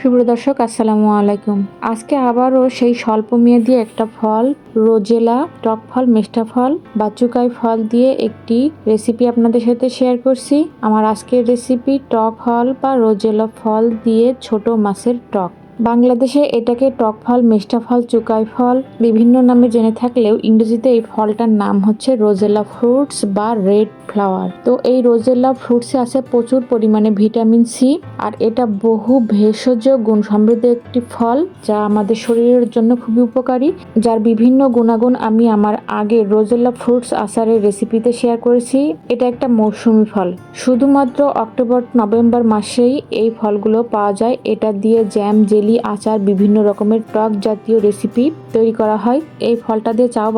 সুপ্রিয় দর্শক, আসসালামু আলাইকুম। আজকে আবারও সেই স্বল্প মেয়াদী একটা ফল, রোজেলা টক ফল, মেস্টা ফল বা চুকাই ফল দিয়ে একটি রেসিপি আপনাদের সাথে শেয়ার করছি। আমার আজকের রেসিপি টক ফল বা রোজেলা ফল দিয়ে ছোট মাছের টক। বাংলাদেশে এটাকে টক ফল, মেস্টা ফল, চুকাই ফল বিভিন্ন নামে জেনে থাকলেও ইংরেজিতে এই ফলটার নাম হচ্ছে রোজেলা ফ্রুটস বা রেড ফ্লাওয়ার। তো এই রোজেলা ফ্রুটসে আছে প্রচুর পরিমাণে ভিটামিন সি, আর এটা বহু ভেষজ গুণ সমৃদ্ধ একটি ফল যা আমাদের শরীরের জন্য খুবই উপকারী, যার বিভিন্ন গুণাগুণ আমি আমার আগের রোজেলা ফ্রুটস আচারের রেসিপিতে শেয়ার করেছি। এটা একটা মৌসুমী ফল, শুধুমাত্র অক্টোবর নভেম্বর মাসেই এই ফলগুলো পাওয়া যায়। এটা দিয়ে জ্যাম, জেলি, আচার, বিভিন্ন রকমের টক জাতীয় রেসিপি তৈরি করা হয়। এই ফলটা দিয়ে চাও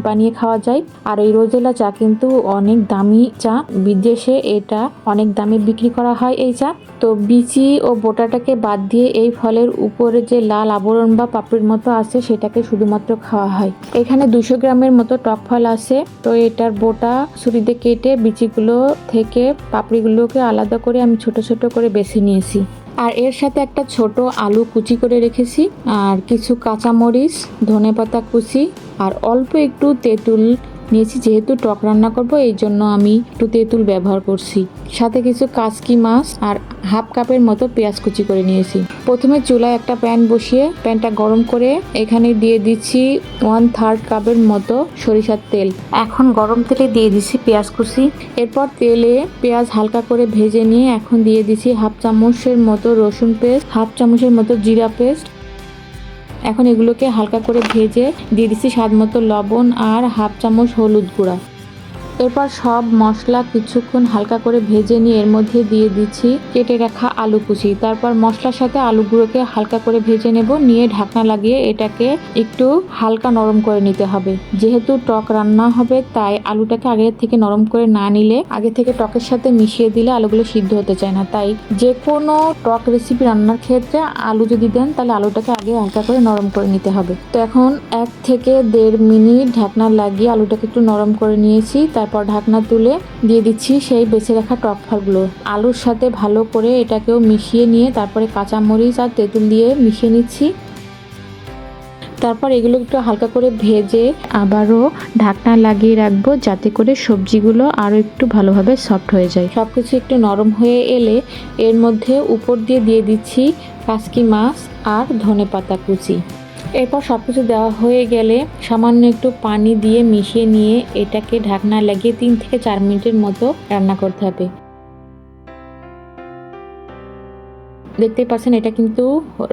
বানিয়ে খাওয়া যায়। আর এই রোজেলা চা কিন্তু অনেক দামি চা, বিদেশে এটা অনেক দামে বিক্রি করা হয় এই চা। তো বিচি ও বোটাটাকে বাদ দিয়ে এই ফলের উপরে যে লাল আবরণ বা পাপড়ির মতো আছে সেটাকে শুধুমাত্র খাওয়া হয়। এখানে 200 গ্রামের মতো টক ফল আছে। তো এটার বোটা ছুরিতে কেটে বিচিগুলো থেকে পাপড়িগুলোকে আলাদা করে আমি ছোট ছোট করে বেছে নিয়েছি। আর এর সাথে একটা ছোট আলু কুচি করে রেখেছি, আর কিছু কাঁচামরিচ, ধনেপাতা কুচি, আর অল্প একটু তেঁতুল নিয়েছি। যেহেতু টক রান্না করব এই জন্য আমি একটু তেঁতুল ব্যবহার করছি। সাথে কিছু কাচকি মাছ আর হাফ কাপের মতো পেঁয়াজ কুচি করে নিয়েছি। প্রথমে চুলায় একটা প্যান বসিয়ে প্যানটা গরম করে এখানে দিয়ে দিচ্ছি 1/3 কাপের মতো সরিষার তেল। এখন গরম তেলে দিয়ে দিচ্ছি পেঁয়াজ কুচি। এরপর তেলে পেঁয়াজ হালকা করে ভেজে নিয়ে এখন দিয়ে দিচ্ছি হাফ চামচের মতো রসুন পেস্ট, হাফ চামচের মতো জিরা পেস্ট। এখন এগুলোকে হালকা করে ভেজে দিয়ে দিচ্ছি স্বাদ মতো লবণ আর হাফ চামচ হলুদ গুঁড়া। এরপর সব মশলা কিছুক্ষণ হালকা করে ভেজে নিয়ে এর মধ্যে দিয়ে দিচ্ছি কেটে রাখা আলু কুচি। তারপর মশলার সাথে আলুগুলোকে হালকা করে ভেজে নেব, নিয়ে ঢাকনা লাগিয়ে এটাকে একটু হালকা নরম করে নিতে হবে। যেহেতু টক রান্না হবে তাই আলুটাকে আগে থেকে নরম করে না নিলে আগে থেকে টকের সাথে মিশিয়ে দিলে আলুগুলো সিদ্ধ হতে চায় না। তাই যে কোনো টক রেসিপি রান্নার ক্ষেত্রে আলু যদি দেন তাহলে আলুটাকে আগে হালকা করে নরম করে নিতে হবে। তো এখন 1 থেকে 1.5 মিনিট ঢাকনা লাগিয়ে আলুটাকে একটু নরম করে নিয়েছি। তারপর ঢাকনা তুলে দিয়ে দিচ্ছি সেই বেছে রাখা টক ফলগুলো। আলুর সাথে ভালো করে এটাকেও মিশিয়ে নিয়ে তারপরে কাঁচামরিচ আর তেঁতুল দিয়ে মিশিয়ে নিচ্ছি। তারপর এগুলো একটু হালকা করে ভেজে আবারও ঢাকনা লাগিয়ে রাখবো, যাতে করে সবজিগুলো আরও একটু ভালোভাবে সফট হয়ে যায়। সব কিছু একটু নরম হয়ে এলে এর মধ্যে উপর দিয়ে দিচ্ছি কাচকি মাছ আর ধনেপাতা কুচি। এরপর সব কিছু দেওয়া হয়ে গেলে সামান্য একটু পানি দিয়ে মিশিয়ে নিয়ে এটাকে ঢাকনা লাগিয়ে 3 থেকে 4 মিনিটের মতো রান্না করতে হবে। দেখতেই পাচ্ছেন এটা কিন্তু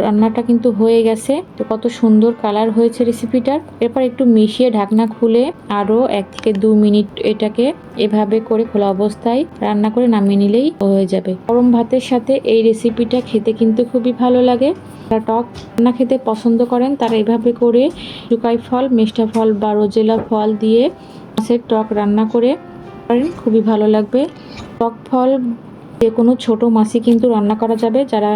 রান্নাটা কিন্তু হয়ে গেছে। তো কত সুন্দর কালার হয়েছে রেসিপিটার। এরপর একটু মিশিয়ে ঢাকনা খুলে আরও 1 থেকে 2 মিনিট এটাকে এভাবে করে খোলা অবস্থায় রান্না করে নামিয়ে নিলেই হয়ে যাবে। গরম ভাতের সাথে এই রেসিপিটা খেতে কিন্তু খুবই ভালো লাগে। যারা টক রান্না খেতে পছন্দ করেন তারা এভাবে করে চুকাই ফল, মেস্টা ফল বা রোজেলা ফল দিয়ে মাছের টক রান্না করে খুবই ভালো লাগবে। টক ফল যে কোনো ছোট মাছই কিন্তু রান্না করা যাবে। যারা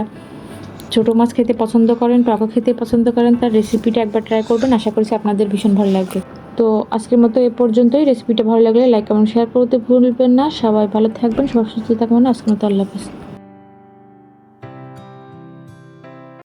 ছোট মাছ খেতে পছন্দ করেন, টক খেতে পছন্দ করেন, তার রেসিপিটা একবার ট্রাই করবেন। আশা করছি আপনাদের ভীষণ ভালো লাগবে। তো আজকের মতো এ পর্যন্তই। রেসিপিটা ভালো লাগলে লাইক, কমেন্ট, শেয়ার করতে ভুলবেন না। সবাই ভালো থাকবেন, সবাই সুস্থ থাকবেন। আজকের মতো আল্লাহ হাফেজ।